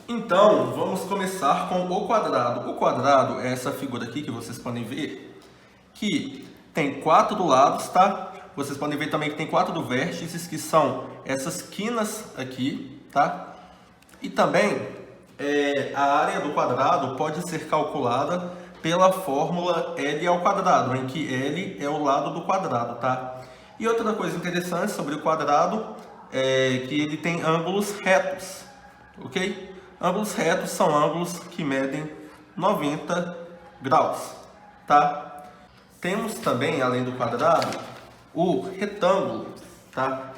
Então, vamos começar com o quadrado. O quadrado é essa figura aqui que vocês podem ver, que tem 4 lados, tá? Vocês podem ver também que tem 4 vértices, que são essas quinas aqui, tá? E também a área do quadrado pode ser calculada pela fórmula L ao quadrado, em que L é o lado do quadrado, tá? E outra coisa interessante sobre o quadrado é que ele tem ângulos retos, ok? Ângulos retos são ângulos que medem 90 graus, tá? Temos também, além do quadrado, o retângulo, tá?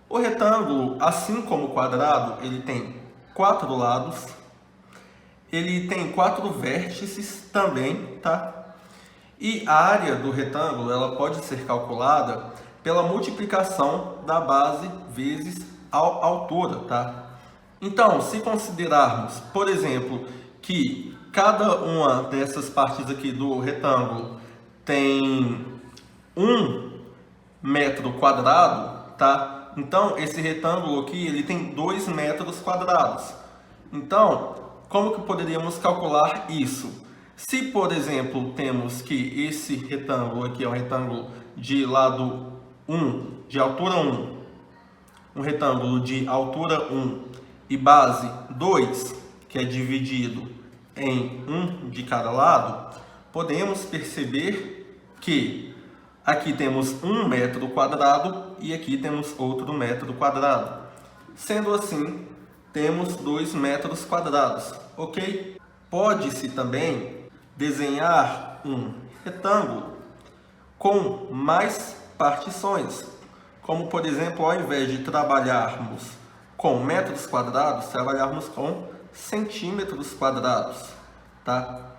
O retângulo, assim como o quadrado, ele tem 4 lados, ele tem 4 vértices também, tá? E a área do retângulo, ela pode ser calculada pela multiplicação da base vezes a altura, tá? Então, se considerarmos, por exemplo, que cada uma dessas partes aqui do retângulo tem 1 metro quadrado, tá? Então, esse retângulo aqui, ele tem 2 metros quadrados. Então, como que poderíamos calcular isso? Se, por exemplo, temos que esse retângulo aqui é um retângulo de lado 1, de altura 1, um retângulo de altura 1 e base 2, que é dividido em 1 de cada lado, podemos perceber que aqui temos 1 metro quadrado e aqui temos outro metro quadrado. Sendo assim, temos 2 metros quadrados, ok? Pode-se também desenhar um retângulo com mais partições, como por exemplo, ao invés de trabalharmos com metros quadrados, trabalharmos com centímetros quadrados, tá?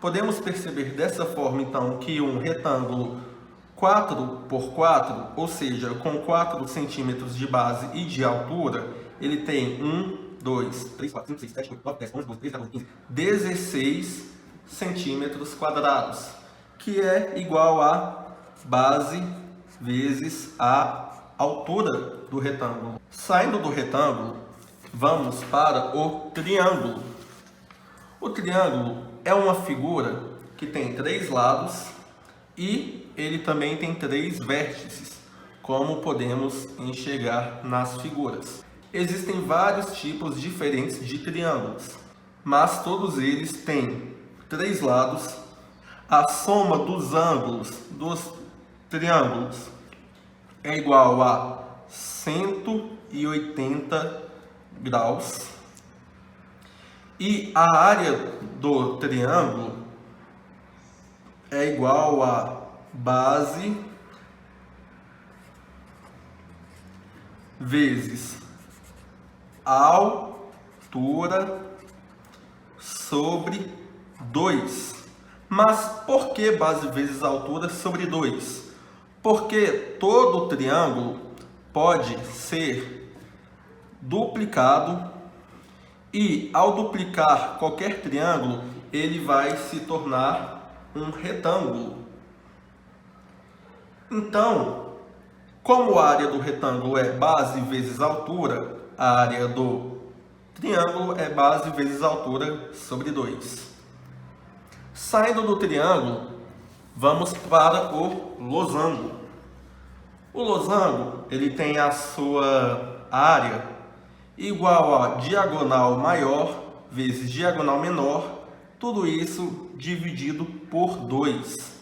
Podemos perceber dessa forma, então, que um retângulo 4 por 4, ou seja, com 4 centímetros de base e de altura, ele tem 1, 2, 3, 4, 5, 6, 7, 8, 9, 10, 11, 12, 13, 14, 15, 16 centímetros quadrados, que é igual a base vezes a altura do retângulo. Saindo do retângulo, vamos para o triângulo. O triângulo é uma figura que tem 3 lados e ele também tem 3 vértices, como podemos enxergar nas figuras. Existem vários tipos diferentes de triângulos, mas todos eles têm 3 lados. A soma dos ângulos dos triângulos é igual a 180 graus. E a área do triângulo é igual a base vezes a altura sobre 2. Mas por que base vezes a altura sobre 2? Porque todo triângulo pode ser duplicado e ao duplicar qualquer triângulo, ele vai se tornar um retângulo. Então, como a área do retângulo é base vezes altura, a área do triângulo é base vezes altura sobre 2. Saindo do triângulo, vamos para o losango. O losango, ele tem a sua área igual a diagonal maior vezes diagonal menor, tudo isso dividido por 2.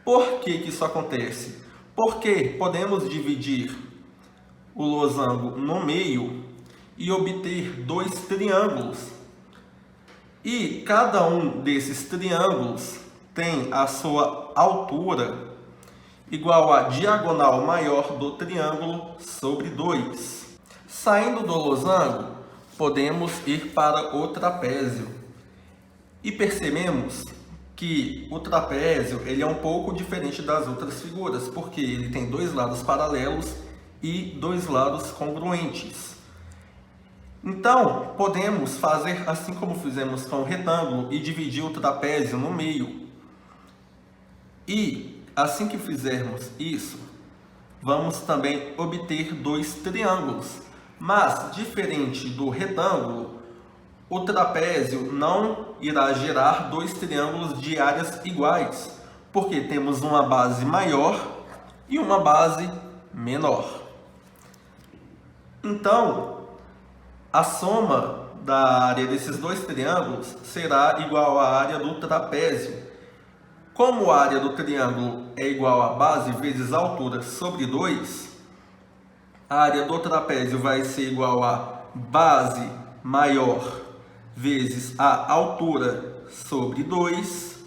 Por que que isso acontece? Porque podemos dividir o losango no meio e obter 2 triângulos. E cada um desses triângulos tem a sua altura igual a diagonal maior do triângulo sobre 2. Saindo do losango, podemos ir para o trapézio. E percebemos que o trapézio ele é um pouco diferente das outras figuras, porque ele tem 2 lados paralelos e 2 lados congruentes. Então, podemos fazer assim como fizemos com o retângulo e dividir o trapézio no meio. E assim que fizermos isso, vamos também obter 2 triângulos. Mas, diferente do retângulo, o trapézio não irá gerar dois triângulos de áreas iguais, porque temos uma base maior e uma base menor. Então, a soma da área desses dois triângulos será igual à área do trapézio. Como a área do triângulo é igual a base vezes a altura sobre 2, a área do trapézio vai ser igual a base maior vezes a altura sobre 2,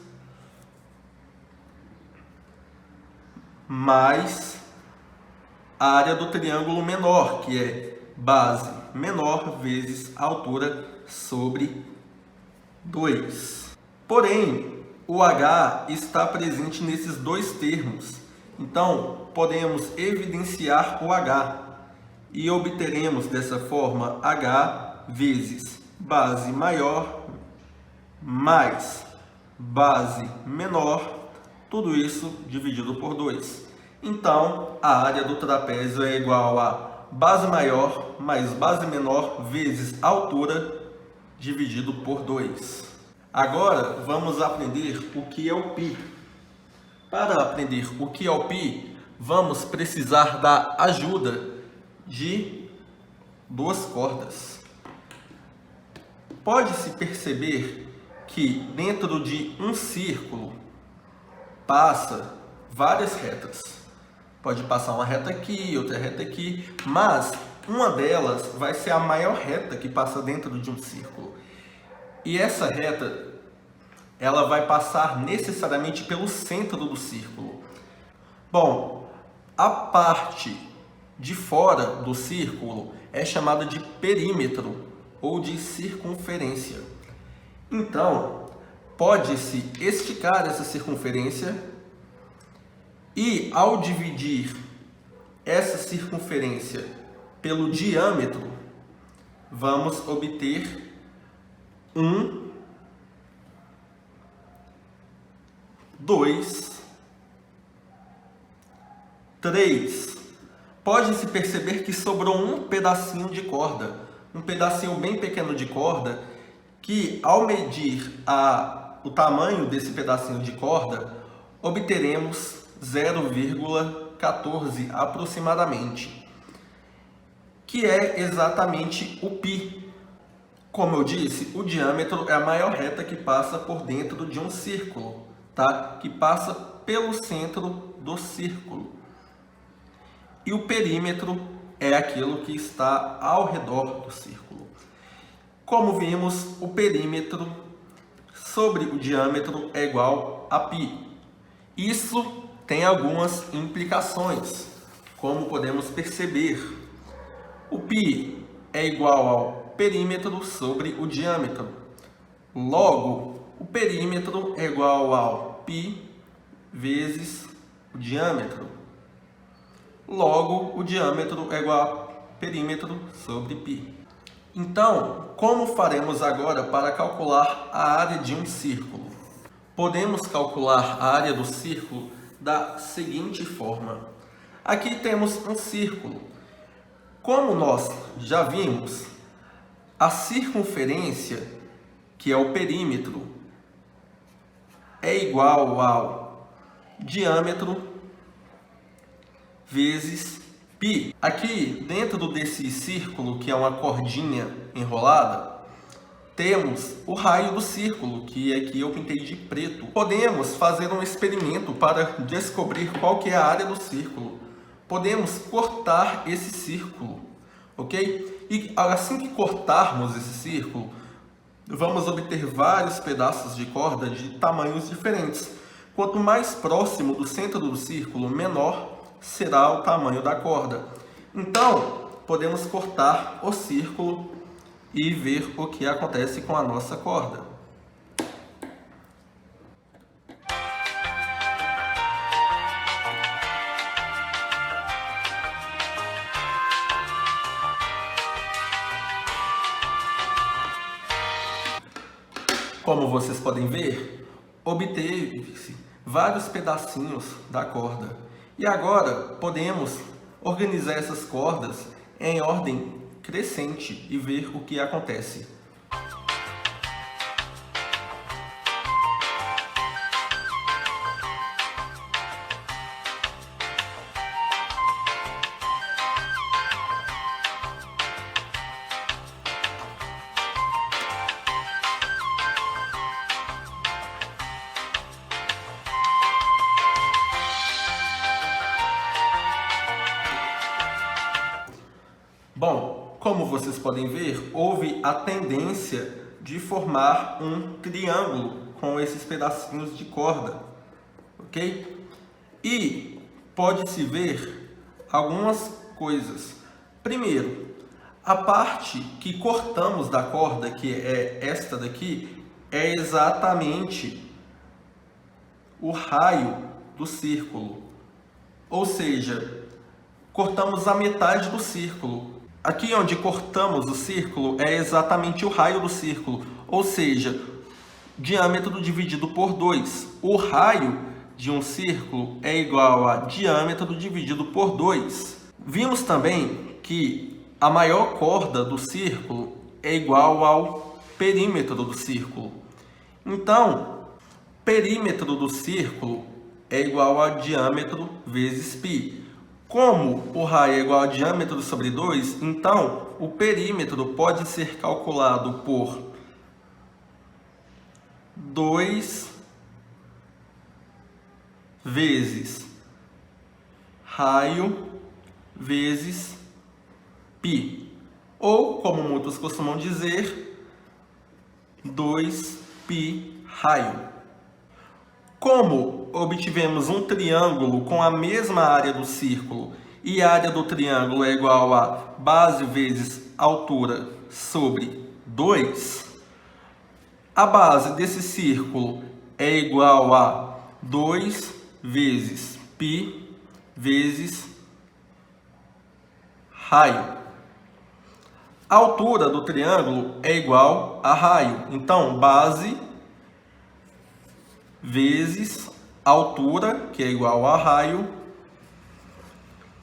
mais a área do triângulo menor, que é base menor vezes altura sobre 2. Porém, o H está presente nesses dois termos. Então, podemos evidenciar o H e obteremos dessa forma H vezes base maior mais base menor, tudo isso dividido por 2. Então, a área do trapézio é igual a base maior mais base menor vezes altura dividido por 2. Agora, vamos aprender o que é o π. Para aprender o que é o π, vamos precisar da ajuda de duas cordas. Pode-se perceber que dentro de um círculo passa várias retas. Pode passar uma reta aqui, outra reta aqui, mas uma delas vai ser a maior reta que passa dentro de um círculo. E essa reta, ela vai passar necessariamente pelo centro do círculo. Bom, a parte de fora do círculo é chamada de perímetro ou de circunferência. Então, pode-se esticar essa circunferência e, ao dividir essa circunferência pelo diâmetro, vamos obter 2, 3. Pode-se perceber que sobrou um pedacinho de corda, um pedacinho bem pequeno de corda, que ao medir o tamanho desse pedacinho de corda, obteremos 0,14 aproximadamente, que é exatamente o π. Como eu disse, o diâmetro é a maior reta que passa por dentro de um círculo, tá? Que passa pelo centro do círculo. E o perímetro é aquilo que está ao redor do círculo. Como vimos, o perímetro sobre o diâmetro é igual a π. Isso tem algumas implicações, como podemos perceber. O π é igual ao perímetro sobre o diâmetro. Logo, o perímetro é igual ao π vezes o diâmetro. Logo, o diâmetro é igual a perímetro sobre π. Então, como faremos agora para calcular a área de um círculo? Podemos calcular a área do círculo da seguinte forma. Aqui temos um círculo. Como nós já vimos, a circunferência, que é o perímetro, é igual ao diâmetro vezes π. Aqui, dentro desse círculo, que é uma cordinha enrolada, temos o raio do círculo, que aqui eu pintei de preto. Podemos fazer um experimento para descobrir qual que é a área do círculo. Podemos cortar esse círculo, ok? E assim que cortarmos esse círculo, vamos obter vários pedaços de corda de tamanhos diferentes. Quanto mais próximo do centro do círculo, menor será o tamanho da corda. Então, podemos cortar o círculo e ver o que acontece com a nossa corda. Como vocês podem ver, obteve-se vários pedacinhos da corda. E agora podemos organizar essas cordas em ordem crescente e ver o que acontece. Bom, como vocês podem ver, houve a tendência de formar um triângulo com esses pedacinhos de corda, ok? E pode-se ver algumas coisas. Primeiro, a parte que cortamos da corda, que é esta daqui, é exatamente o raio do círculo. Ou seja, cortamos a metade do círculo. Aqui onde cortamos o círculo é exatamente o raio do círculo, ou seja, diâmetro dividido por 2. O raio de um círculo é igual a diâmetro dividido por 2. Vimos também que a maior corda do círculo é igual ao perímetro do círculo. Então, perímetro do círculo é igual a diâmetro vezes π. Como o raio é igual a diâmetro sobre 2, então o perímetro pode ser calculado por 2 vezes raio vezes π. Ou, como muitos costumam dizer, 2π raio. Como obtivemos um triângulo com a mesma área do círculo e a área do triângulo é igual a base vezes altura sobre 2, a base desse círculo é igual a 2 vezes π vezes raio. A altura do triângulo é igual a raio. Então, base vezes altura, que é igual a raio,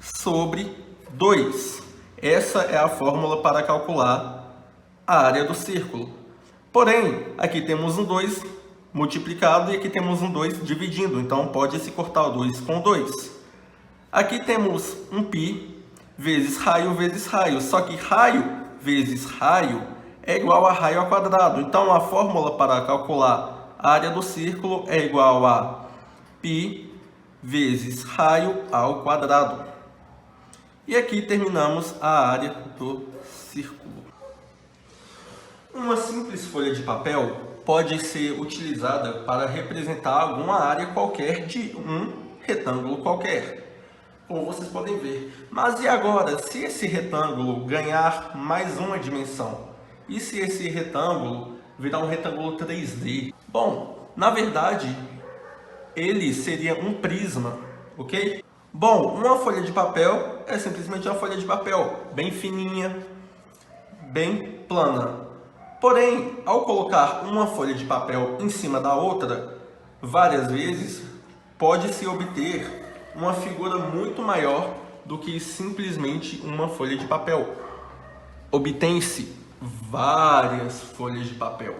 sobre 2. Essa é a fórmula para calcular a área do círculo. Porém, aqui temos um 2 multiplicado e aqui temos um 2 dividindo. Então, pode-se cortar o 2 com 2. Aqui temos um π vezes raio. Só que raio vezes raio é igual a raio ao quadrado. Então, a fórmula para calcular a área do círculo é igual a π vezes raio ao quadrado. E aqui terminamos a área do círculo. Uma simples folha de papel pode ser utilizada para representar alguma área qualquer de um retângulo qualquer, como vocês podem ver. Mas e agora, se esse retângulo ganhar mais uma dimensão? E se esse retângulo virar um retângulo 3D? Bom, na verdade, ele seria um prisma, ok? Bom, uma folha de papel é simplesmente uma folha de papel, bem fininha, bem plana. Porém, ao colocar uma folha de papel em cima da outra, várias vezes, pode-se obter uma figura muito maior do que simplesmente uma folha de papel. Obtém-se várias folhas de papel,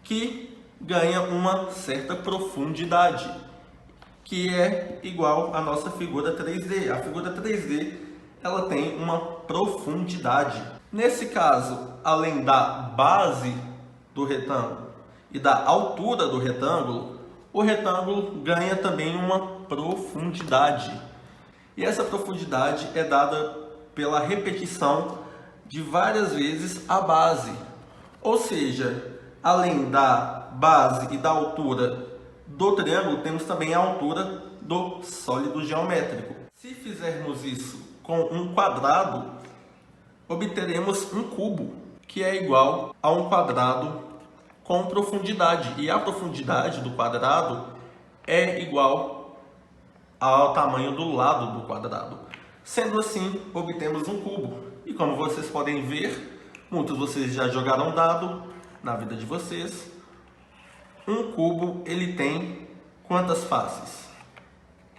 que ganha uma certa profundidade, que é igual à nossa figura 3D. A figura 3D, ela tem uma profundidade. Nesse caso, além da base do retângulo e da altura do retângulo, o retângulo ganha também uma profundidade. E essa profundidade é dada pela repetição de várias vezes a base. Ou seja, além da base e da altura do triângulo, temos também a altura do sólido geométrico. Se fizermos isso com um quadrado, obteremos um cubo, que é igual a um quadrado com profundidade. E a profundidade do quadrado é igual ao tamanho do lado do quadrado. Sendo assim, obtemos um cubo. E como vocês podem ver, muitos de vocês já jogaram dado na vida de vocês. Um cubo, ele tem quantas faces?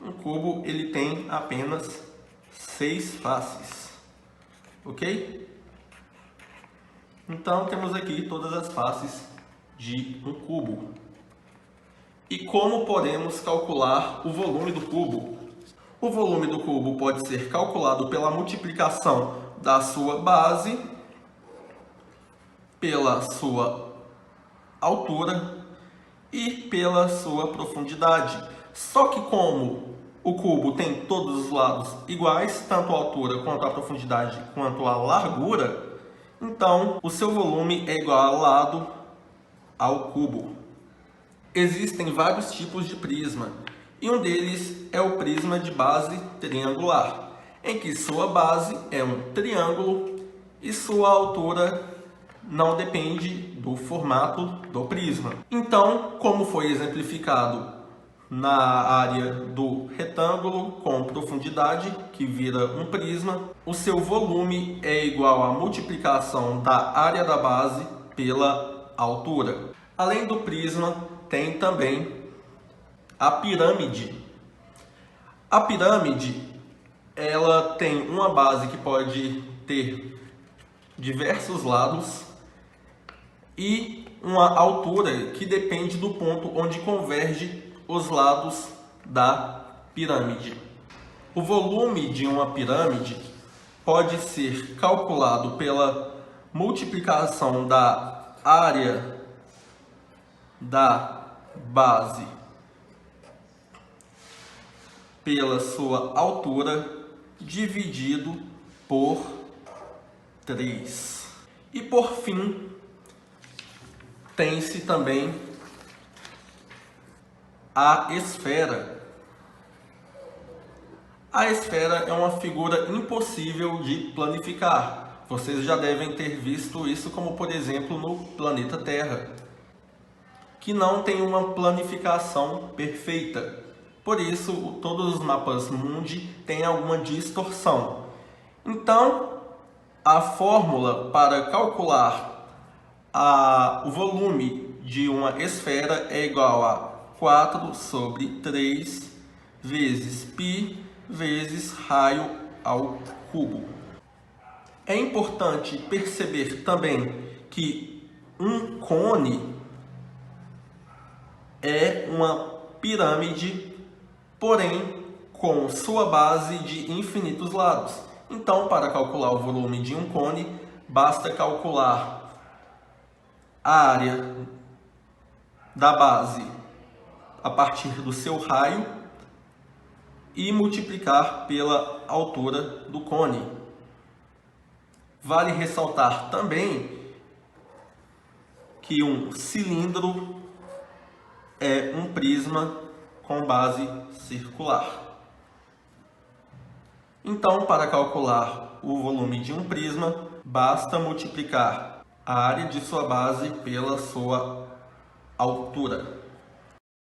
Um cubo, ele tem apenas 6 faces. Ok? Então, temos aqui todas as faces de um cubo. E como podemos calcular o volume do cubo? O volume do cubo pode ser calculado pela multiplicação da sua base pela sua altura e pela sua profundidade. Só que como o cubo tem todos os lados iguais, tanto a altura quanto a profundidade quanto a largura, então o seu volume é igual ao lado ao cubo. Existem vários tipos de prisma, e um deles é o prisma de base triangular, em que sua base é um triângulo e sua altura não depende do formato do prisma. Então, como foi exemplificado na área do retângulo com profundidade, que vira um prisma, o seu volume é igual à multiplicação da área da base pela altura. Além do prisma, tem também a pirâmide. A pirâmide, ela tem uma base que pode ter diversos lados e uma altura que depende do ponto onde converge os lados da pirâmide. O volume de uma pirâmide pode ser calculado pela multiplicação da área da base pela sua altura dividido por 3. E por fim, tem-se também a esfera. A esfera é uma figura impossível de planificar. Vocês já devem ter visto isso, como por exemplo no planeta Terra, que não tem uma planificação perfeita. Por isso, todos os mapas mundi têm alguma distorção. Então, a fórmula para calcular o volume de uma esfera é igual a 4 sobre 3 vezes π vezes raio ao cubo. É importante perceber também que um cone é uma pirâmide, porém com sua base de infinitos lados. Então, para calcular o volume de um cone, basta calcular a área da base a partir do seu raio e multiplicar pela altura do cone. Vale ressaltar também que um cilindro é um prisma com base circular. Então, para calcular o volume de um prisma, basta multiplicar a área de sua base pela sua altura.